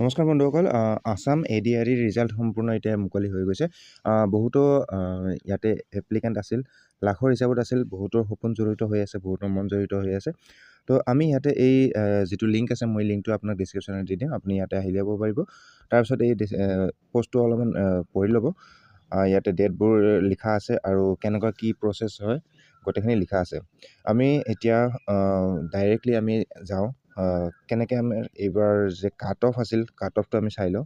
নমস্কাৰ বন্ধুসকল, Assam ADRE result সম্পূৰ্ণ এতিয়া মুকলি হৈ গৈছে। বহুতো ইয়াতে এপ্লিকেণ্ট আছিল, লাখৰ হিচাপত আছিল, বহুতৰ সপোন জড়িত হৈ আছে, বহুতৰ মন জড়িত হৈ আছে। তো আমি ইয়াতে এই যিটো লিংক আছে, মই লিংকটো আপোনাক ডিছক্ৰিপশ্যনত দি দিম, আপুনি ইয়াতে আহি যাব পাৰিব। তাৰপিছত এই পষ্টটো অলপমান পঢ়ি ল'ব। ইয়াতে ডেটবোৰ লিখা আছে আৰু কেনেকুৱা কি প্ৰচেছ হয় গোটেইখিনি লিখা আছে। আমি এতিয়া ডাইৰেক্টলি আমি যাওঁ। কেনেকৈ আমাৰ এইবাৰ যে কাট অফ আছিল, কাট অফটো আমি চাই লওঁ।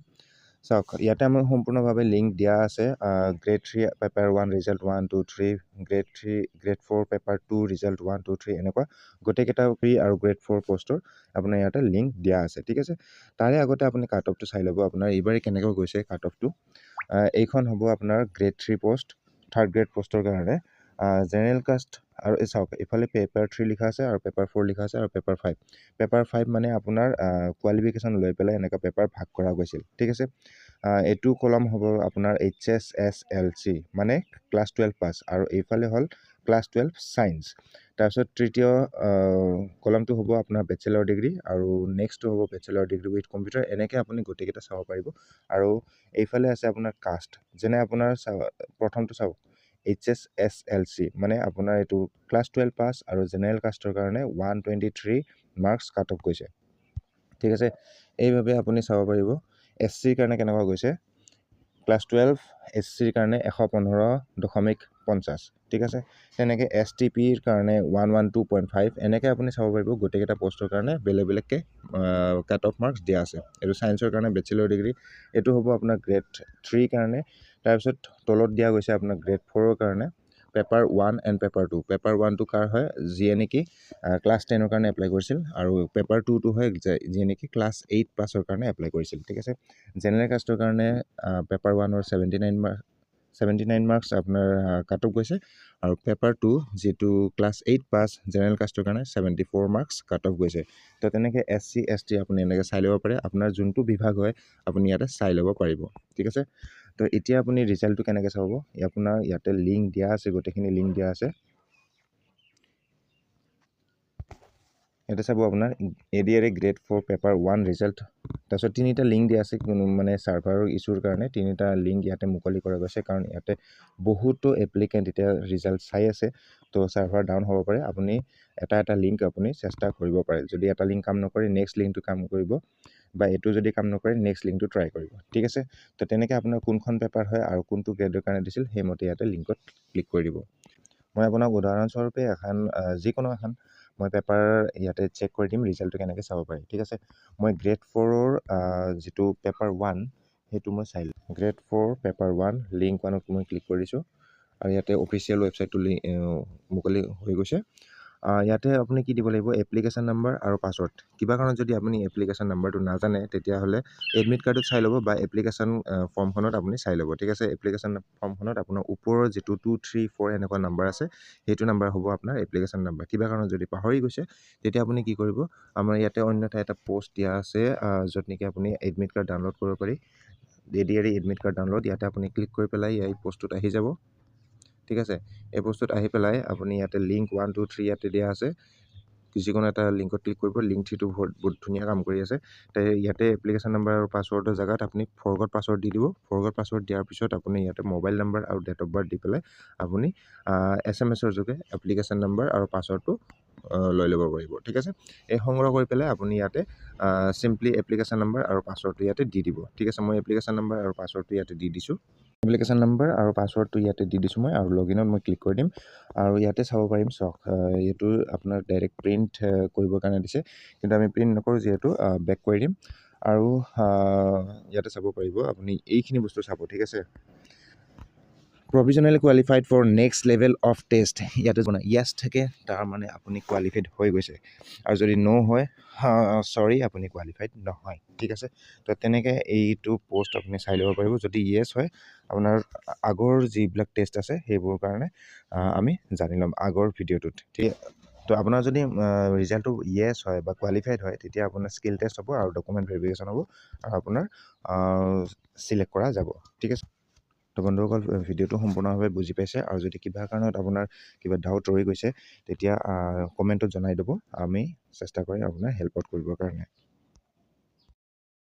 চাওক, ইয়াতে আমাৰ সম্পূৰ্ণভাৱে লিংক দিয়া আছে। Grade 3 paper 1 result 1, 2, 3, grade 3, grade 4 paper 2 result 1, 2, 3 এনেকুৱা গোটেইকেইটা প্ৰি আৰু গ্ৰেড 4 পষ্টৰ আপোনাৰ ইয়াতে লিংক দিয়া আছে, ঠিক আছে। তাৰে আগতে আপুনি কাট অফটো চাই ল'ব, আপোনাৰ এইবাৰে কেনেকৈ গৈছে কাট অফটো। এইখন হ'ব আপোনাৰ গ্ৰেড 3 পষ্ট, থাৰ্ড গ্ৰেড পষ্টৰ কাৰণে। জেনেৰেল কাষ্ট আৰু চাওক, এইফালে পেপাৰ 3 লিখা আছে আৰু পেপাৰ 4 লিখা আছে আৰু পেপাৰ 5। পেপাৰ 5 মানে আপোনাৰ কোৱালিফিকেশ্যন লৈ পেলাই এনেকুৱা পেপাৰ ভাগ কৰা গৈছিল, ঠিক আছে। এইটো কলম হ'ব আপোনাৰ HSSLC মানে ক্লাছ 12 পাছ, আৰু এইফালে হ'ল ক্লাছ 12 ছায়েন্স। তাৰপিছত তৃতীয় কলমটো হ'ব আপোনাৰ বেচেলৰ ডিগ্ৰী, আৰু নেক্সটটো হ'ব বেচেলৰ ডিগ্ৰী উইথ কম্পিউটাৰ। এনেকৈ আপুনি গোটেইকেইটা চাব পাৰিব। আৰু এইফালে আছে আপোনাৰ কাষ্ট, যেনে আপোনাৰ প্ৰথমটো চাওক, HSSLC মানে আপোনাৰ এইটো ক্লাছ 12 পাছ আৰু জেনেৰেল কাষ্টৰ কাৰণে 123 মাৰ্কছ কাট অফ গৈছে, ঠিক আছে। এইভাৱে আপুনি চাব পাৰিব SCৰ কাৰণে কেনেকুৱা গৈছে। ক্লাছ 12 SCৰ কাৰণে 115.50, ঠিক আছে। তেনেকৈ STPৰ কাৰণে 112.5। এনেকৈ আপুনি চাব পাৰিব গোটেইকেইটা পষ্টৰ কাৰণে বেলেগ বেলেগকৈ কাট অফ মাৰ্কছ দিয়া আছে। এইটো ছায়েন্সৰ কাৰণে বেচেলৰ ডিগ্ৰী, এইটো হ'ব আপোনাৰ গ্ৰেড 3 কাৰণে। তাৰপিছত তলত দিয়া গৈছে আপোনাৰ গ্ৰেড 4ৰ কাৰণে পেপাৰ 1 এণ্ড পেপাৰ 2। পেপাৰ 1টো কাৰ হয়, যিয়ে নেকি ক্লাছ 10ৰ কাৰণে এপ্লাই কৰিছিল, আৰু পেপাৰ 2টো হয় যিয়ে নেকি ক্লাছ 8 পাছৰ কাৰণে এপ্লাই কৰিছিল, ঠিক আছে। জেনেৰেল কাষ্টৰ কাৰণে পেপাৰ 1ৰ 79 মাৰ্কছ আপোনাৰ কাট অফ গৈছে, আৰু পেপাৰ 2 যিটো ক্লাছ 8 পাছ জেনেৰেল কাষ্টৰ কাৰণে 74 মাৰ্কছ কাট অফ গৈছে। তো তেনেকৈ SC ST আপুনি এনেকৈ চাই ল'ব পাৰে, আপোনাৰ যোনটো বিভাগ হয় আপুনি ইয়াতে চাই ল'ব পাৰিব, ঠিক আছে। তো এতিয়া আপুনি ৰিজাল্টটো কেনেকৈ চাব, আপোনাৰ ইয়াতে লিংক দিয়া আছে, গোটেইখিনি লিংক দিয়া আছে। ইয়াতে চাব আপোনাৰ ADRE গ্ৰেড 4 পেপাৰ 1 ৰিজাল্ট। তাৰপিছত তিনিটা লিংক দিয়া আছে, কোনো মানে ছাৰ্ভাৰৰ ইছ্যুৰ কাৰণে তিনিটা লিংক ইয়াতে মুকলি কৰা গৈছে, কাৰণ ইয়াতে বহুতো এপ্লিকেণ্ট এতিয়া ৰিজাল্ট চাই আছে। তো ছাৰ্ভাৰ ডাউন হ'ব পাৰে, আপুনি এটা লিংক আপুনি চেষ্টা কৰিব পাৰে। যদি এটা লিংক কাম নকৰে, নেক্সট লিংকটো কাম কৰিব, বা এইটো যদি কাম নকৰে নেক্সট লিংকটো ট্ৰাই কৰিব, ঠিক আছে। তো তেনেকৈ আপোনাৰ কোনখন পেপাৰ হয় আৰু কোনটো গ্ৰেডৰ কাৰণে দিছিল সেইমতে ইয়াতে লিংকত ক্লিক কৰি দিব। মই আপোনাক উদাহৰণস্বৰূপে যিকোনো এখন মই পেপাৰ ইয়াতে চেক কৰি দিম, ৰিজাল্টটো কেনেকৈ চাব পাৰি, ঠিক আছে। মই গ্ৰেড 4ৰ যিটো পেপাৰ 1 সেইটো মই চাই লওঁ। গ্ৰেড 4 পেপাৰ 1 লিংক 1ত মই ক্লিক কৰিছোঁ, আৰু ইয়াতে অফিচিয়েল ৱেবছাইটটো মুকলি হৈ গৈছে। ইয়াতে আপুনি কি দিব লাগিব, এপ্লিকেশ্যন নাম্বাৰ আৰু পাছৱৰ্ড। কিবা কাৰণত যদি আপুনি এপ্লিকেশ্যন নাম্বাৰটো নাজানে, তেতিয়াহ'লে এডমিট কাৰ্ডত চাই ল'ব, বা এপ্লিকেশ্যন ফৰ্মখনত আপুনি চাই ল'ব, ঠিক আছে। এপ্লিকেশ্যন ফৰ্মখনত আপোনাৰ ওপৰৰ যিটো 2, 3, 4 এনেকুৱা নাম্বাৰ আছে, সেইটো নাম্বাৰ হ'ব আপোনাৰ এপ্লিকেশ্যন নাম্বাৰ। কিবা কাৰণত যদি পাহৰি গৈছে, তেতিয়া আপুনি কি কৰিব, আমাৰ ইয়াতে অন্যথা এটা পষ্ট দিয়া আছে, য'ত নেকি আপুনি এডমিট কাৰ্ড ডাউনলোড কৰিব পাৰি। ADRE এডমিট কাৰ্ড ডাউনলোড, ইয়াতে আপুনি ক্লিক কৰি পেলাই এই পষ্টটোত আহি যাব, ঠিক আছে। এই পষ্টটোত আহি পেলাই আপুনি ইয়াতে লিংক 1, 2, 3 ইয়াতে দিয়া আছে, যিকোনো এটা লিংকত ক্লিক কৰিব। লিংক 3টো বহুত ধুনীয়া কাম কৰি আছে। ইয়াতে এপ্লিকেশ্যন নাম্বাৰ আৰু পাছৱৰ্ডৰ জেগাত আপুনি ফৰগট পাছৱৰ্ড দি দিব। ফৰগট পাছৱৰ্ড দিয়াৰ পিছত আপুনি ইয়াতে মোবাইল নাম্বাৰ আৰু ডেট অফ বাৰ্থ দি পেলাই আপুনি SMS-ৰ যোগে এপ্লিকেশ্যন নাম্বাৰ আৰু পাছৱৰ্ডটো লৈ ল'ব পাৰিব, ঠিক আছে। এই সংগ্ৰহ কৰি পেলাই আপুনি ইয়াতে চিম্পলি এপ্লিকেশ্যন নাম্বাৰ আৰু পাছৱৰ্ডটো ইয়াতে দি দিব, ঠিক আছে। মই এপ্লিকেশ্যন নাম্বাৰ আৰু পাছৱৰ্ডটো ইয়াতে দি দিছোঁ। এপ্লিকেশ্যন নাম্বাৰ আৰু পাছৱৰ্ডটো ইয়াতে দি দিছোঁ মই, আৰু লগইনত মই ক্লিক কৰি দিম। আৰু ইয়াতে চাব পাৰিম, চাওক, এইটো আপোনাৰ ডাইৰেক্ট প্ৰিণ্ট কৰিবৰ কাৰণে দিছে, কিন্তু আমি প্ৰিণ্ট নকৰোঁ যিহেতু বেক কৰি দিম। আৰু ইয়াতে চাব পাৰিব আপুনি এইখিনি বস্তু চাব, ঠিক আছে। Provisionally qualified for next level of test, ইয়াতে মানে য়েছ থাকে, তাৰ মানে আপুনি কোৱালিফাইড হৈ গৈছে, আৰু যদি ন' হয়, চৰি আপুনি কোৱালিফাইড নহয়, ঠিক আছে। তো তেনেকৈ এইটো পষ্ট আপুনি চাই ল'ব পাৰিব। যদি য়েছ হয়, আপোনাৰ আগৰ যিবিলাক টেষ্ট আছে সেইবোৰৰ কাৰণে আমি জানি ল'ম আগৰ ভিডিঅ'টোত, ঠিক। তো আপোনাৰ যদি ৰিজাল্টটো য়েছ হয় বা কোৱালিফাইড হয়, তেতিয়া আপোনাৰ স্কিল টেষ্ট হ'ব আৰু ডকুমেণ্ট ভেৰিফিকেশ্যন হ'ব, আৰু আপোনাৰ চিলেক্ট কৰা যাব, ঠিক আছে। তো বন্ধুসকল, ভিডিঅ'টো সম্পূৰ্ণভাৱে বুজি পাইছে, আৰু যদি কিবা কাৰণত আপোনাৰ কিবা ডাউট ৰৈ গৈছে, তেতিয়া কমেণ্টত জনাই দিব, আমি চেষ্টা কৰিম আপোনাৰ হেল্পত কৰিবৰ কাৰণে।